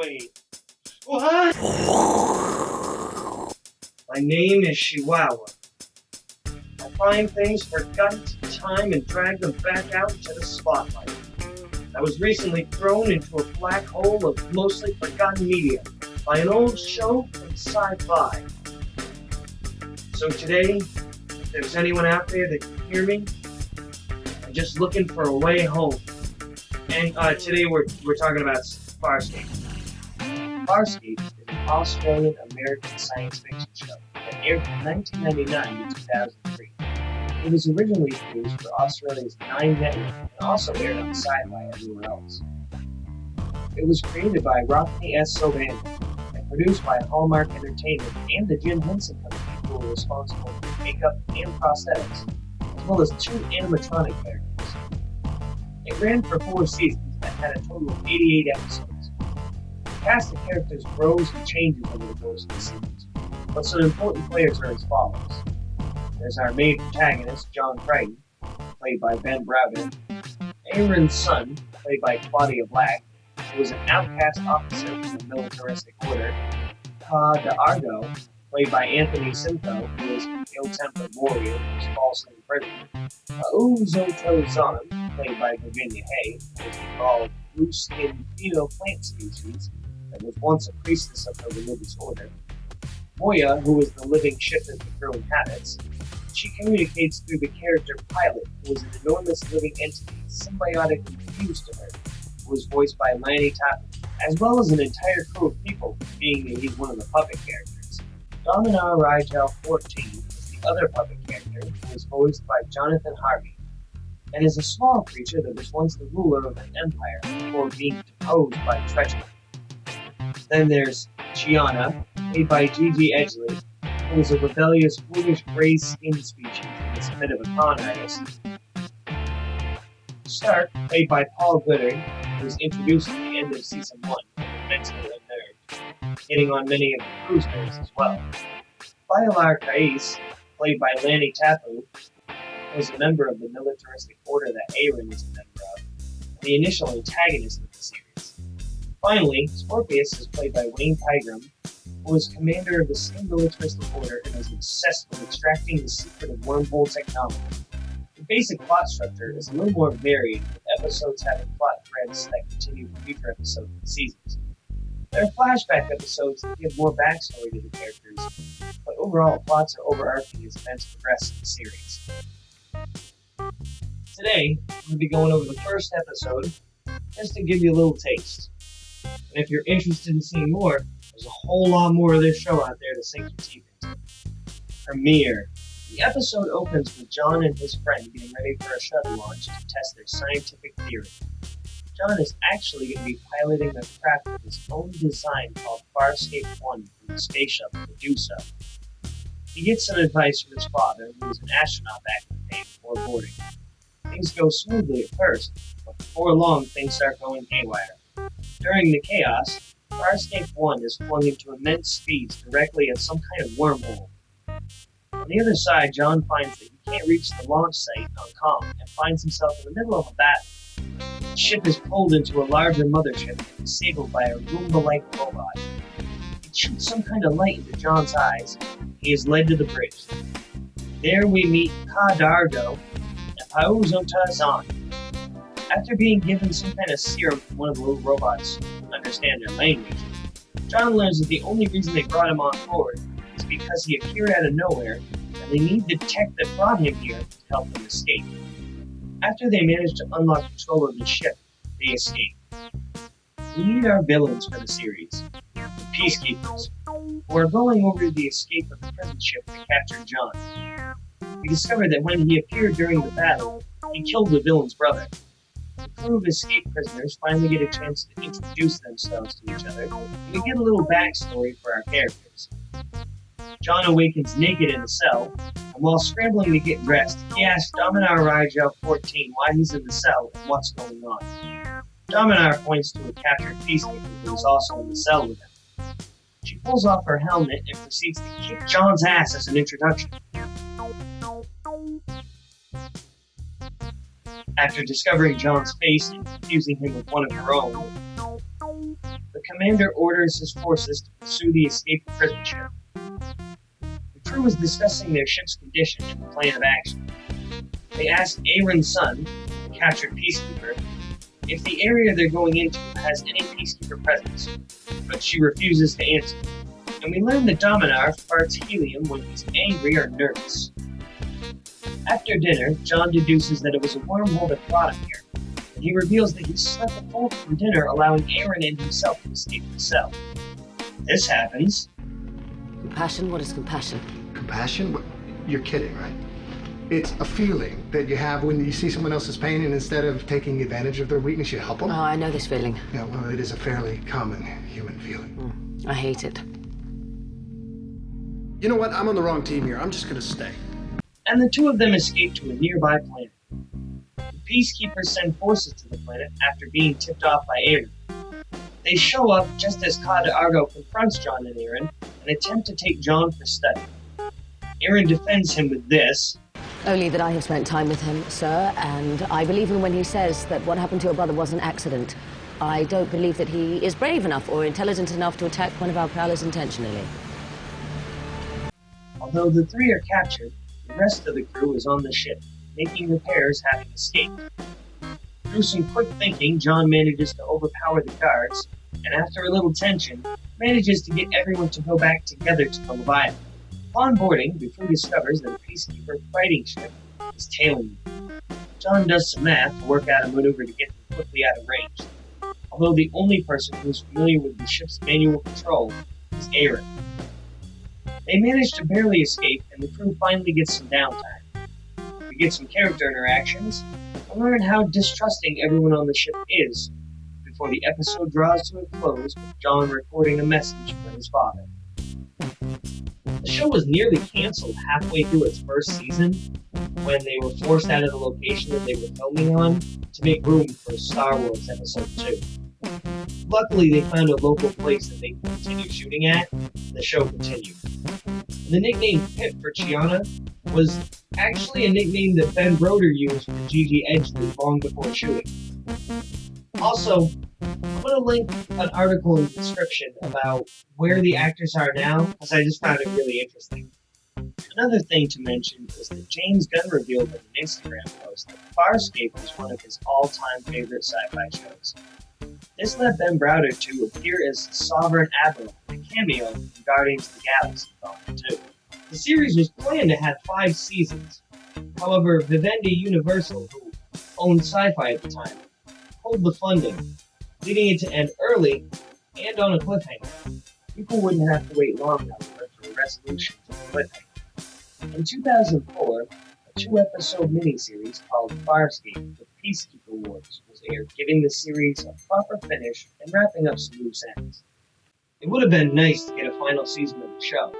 Wait. What? My name is Shewowa. I find things forgotten to time and drag them back out into the spotlight. I was recently thrown into a black hole of mostly forgotten media by an old show from Sci-Fi. So today, if there's anyone out there that can hear me, I'm just looking for a way home. And today we're talking about Farscape. Farscape is an Australian-American science fiction show that aired from 1999 to 2003. It was originally produced for Australia's Nine Network and also aired on Sci-Fi everywhere else. It was created by Rockney S. Sobanda and produced by Hallmark Entertainment and the Jim Henson Company, who were responsible for makeup and prosthetics, as well as 2 animatronic characters. It ran for 4 seasons and had a total of 88 episodes. The cast of characters grows and changes over the course of the seasons, but some important players are as follows. There's our main protagonist, John Crichton, played by Ben Browder, Aaron's son, played by Claudia Black, who was an outcast officer from the militaristic order, Ka Argo, played by Anthony Simcoe, who is an ill-tempered warrior who was falsely imprisoned, Uzo Zon, played by Virginia Hay, who is an evolved blue-skinned female plant species that was once a priestess of the religious order, Moya, who is the living ship that the crew inhabits. She communicates through the character Pilot, who is an enormous living entity symbiotically fused to her, who is voiced by Lanny Tappan, as well as an entire crew of people, being that he's one of the puppet characters. Dominar Rigel 14 is the other puppet character, who is voiced by Jonathan Harvey, and is a small creature that was once the ruler of an empire before being deposed by treachery. Then there's Gianna, played by Gigi Edgley, who is a rebellious, foolish gray-skinned species and is a bit of a con artist. Stark, played by Paul Goodard, who was introduced at the end of Season 1 and mentally unnerved, getting on many of the crew's nerves as well. Bailar Kais, played by Lanny Tapu, was a member of the militaristic order that Aaron is a member of, and the initial antagonist of the series. Finally, Scorpius is played by Wayne Pygram, who is commander of the same militaristic order and is obsessed with extracting the secret of wormhole technology. The basic plot structure is a little more varied, with episodes having plot threads that continue for future episodes and seasons. There are flashback episodes that give more backstory to the characters, but overall plots are overarching as events progress in the series. Today, I'm going to be going over the first episode, just to give you a little taste. And if you're interested in seeing more, there's a whole lot more of this show out there to sink your teeth into. Premiere. The episode opens with John and his friend getting ready for a shuttle launch to test their scientific theory. John is actually going to be piloting a craft of his own design called Farscape 1 from the space shuttle to do so. He gets some advice from his father, who is an astronaut back in the day before boarding. Things go smoothly at first, but before long things start going haywire. During the chaos, Farscape 1 is flung into immense speeds directly at some kind of wormhole. On the other side, John finds that he can't reach the launch site on comm and finds himself in the middle of a battle. The ship is pulled into a larger mothership and disabled by a Roomba-like robot. It shoots some kind of light into John's eyes. He is led to the bridge. There we meet Ka Dargo and Pauzota Zan. After being given some kind of serum from one of the little robots to understand their language, John learns that the only reason they brought him on board is because he appeared out of nowhere and they need the tech that brought him here to help them escape. After they manage to unlock control of the ship, they escape. We meet our villains for the series, the Peacekeepers, who are going over the escape of the prison ship to capture John. We discover that when he appeared during the battle, he killed the villain's brother. The crew of escaped prisoners finally get a chance to introduce themselves to each other, and we get a little backstory for our characters. John awakens naked in a cell, and while scrambling to get dressed, he asks Dominar Rigel 14 why he's in the cell and what's going on. Dominar points to a captured peacemaker who is also in the cell with him. She pulls off her helmet and proceeds to kick John's ass as an introduction. After discovering John's face and confusing him with one of her own, the the commander orders his forces to pursue the escaped prison ship. The crew is discussing their ship's condition and the plan of action. They ask Aaron's son, the captured peacekeeper, if the area they're going into has any peacekeeper presence, but she refuses to answer. And we learn that Dominar farts helium when he's angry or nervous. After dinner, John deduces that it was a wormhole that brought him here, and he reveals that he slept a fold from dinner, allowing Aaron and himself to escape the cell. This happens. Compassion? What is compassion? Compassion? You're kidding, right? It's a feeling that you have when you see someone else's pain, and instead of taking advantage of their weakness, you help them. Oh, I know this feeling. Yeah, well, it is a fairly common human feeling. I hate it. You know what? I'm on the wrong team here. I'm just gonna stay. And the two of them escape to a nearby planet. The peacekeepers send forces to the planet after being tipped off by Aaron. They show up just as Cod Argo confronts John and Aaron and attempt to take John for study. Aaron defends him with this. Only that I have spent time with him, sir, and I believe him when he says that what happened to your brother was an accident. I don't believe that he is brave enough or intelligent enough to attack one of our prowlers intentionally. Although the three are captured, the rest of the crew is on the ship, making repairs having escaped. Through some quick thinking, John manages to overpower the guards, and after a little tension, manages to get everyone to go back together to the Leviathan. Upon boarding, the crew discovers that a peacekeeper fighting ship is tailing them. John does some math to work out a maneuver to get them quickly out of range, although the only person who is familiar with the ship's manual control is Aaron. They manage to barely escape, and the crew finally gets some downtime. We get some character interactions, and learn how distrusting everyone on the ship is, before the episode draws to a close with John recording a message for his father. The show was nearly canceled halfway through its first season, when they were forced out of the location that they were filming on to make room for Star Wars Episode 2. Luckily, they found a local place that they could continue shooting at, and the show continued. The nickname Pip for Chiana was actually a nickname that Ben Broder used for Gigi Edgley long before shooting. Also, I'm going to link an article in the description about where the actors are now, because I just found it really interesting. Another thing to mention is that James Gunn revealed in an Instagram post that Farscape was one of his all-time favorite sci-fi shows. This led Ben Browder to appear as Sovereign Admiral, a cameo in Guardians of the Galaxy Volume 2. The series was planned to have 5 seasons. However, Vivendi Universal, who owned Sci-Fi at the time, pulled the funding, leading it to end early and on a cliffhanger. People wouldn't have to wait long enough for a resolution to the cliffhanger. In 2004, a 2-episode miniseries called Farscape: The Peacekeeper Wars was aired, giving the series a proper finish and wrapping up some loose ends. It would have been nice to get a final season of the show,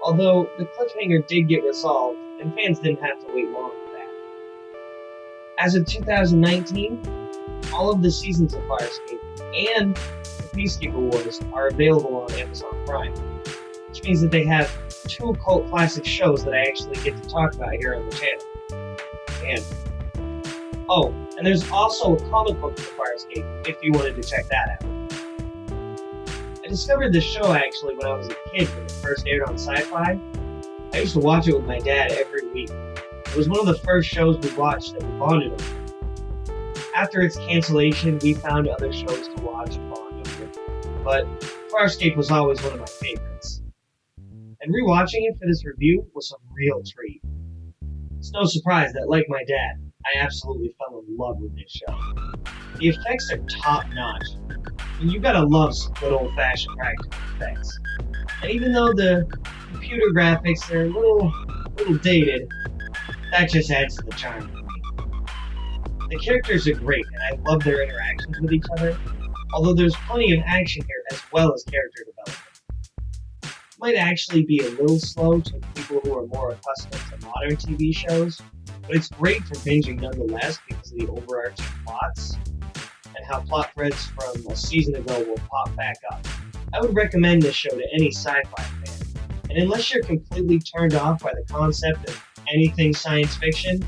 although the cliffhanger did get resolved and fans didn't have to wait long for that. As of 2019, all of the seasons of Farscape and The Peacekeeper Wars are available on Amazon Prime, which means that they have 2 cult classic shows that I actually get to talk about here on the channel. And there's also a comic book for Farscape if you wanted to check that out. I discovered this show actually when I was a kid when it first aired on Sci-Fi. I used to watch it with my dad every week. It was one of the first shows we watched that we bonded over. After its cancellation, we found other shows to watch and bond over, but Farscape was always one of my favorites. And rewatching it for this review was a real treat. It's no surprise that, like my dad, I absolutely fell in love with this show. The effects are top-notch, and you gotta love some good old-fashioned practical effects. And even though the computer graphics are a little dated, that just adds to the charm for me. The characters are great, and I love their interactions with each other, although there's plenty of action here as well as character development. It might actually be a little slow to people who are more accustomed to modern TV shows, but it's great for binging nonetheless because of the overarching plots and how plot threads from a season ago will pop back up. I would recommend this show to any sci-fi fan, and unless you're completely turned off by the concept of anything science fiction,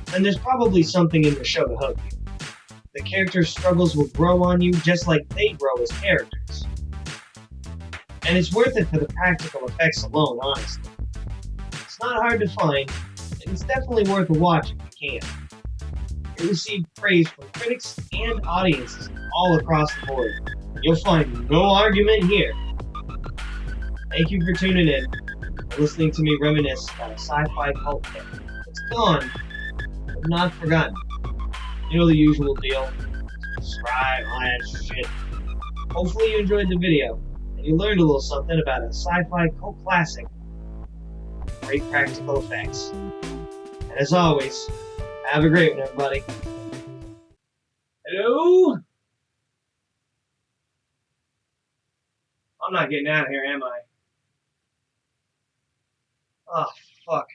then there's probably something in the show to hook you. The characters' struggles will grow on you just like they grow as characters. And it's worth it for the practical effects alone, honestly. It's not hard to find, and it's definitely worth a watch if you can. It received praise from critics and audiences all across the board. You'll find no argument here. Thank you for tuning in and listening to me reminisce about a sci-fi cult character. It's gone, but not forgotten. You know the usual deal. Subscribe, all that shit. Hopefully you enjoyed the video, and you learned a little something about a sci-fi cult classic. Great practical effects. And as always, have a great one, everybody. Hello? I'm not getting out of here, am I? Oh, fuck.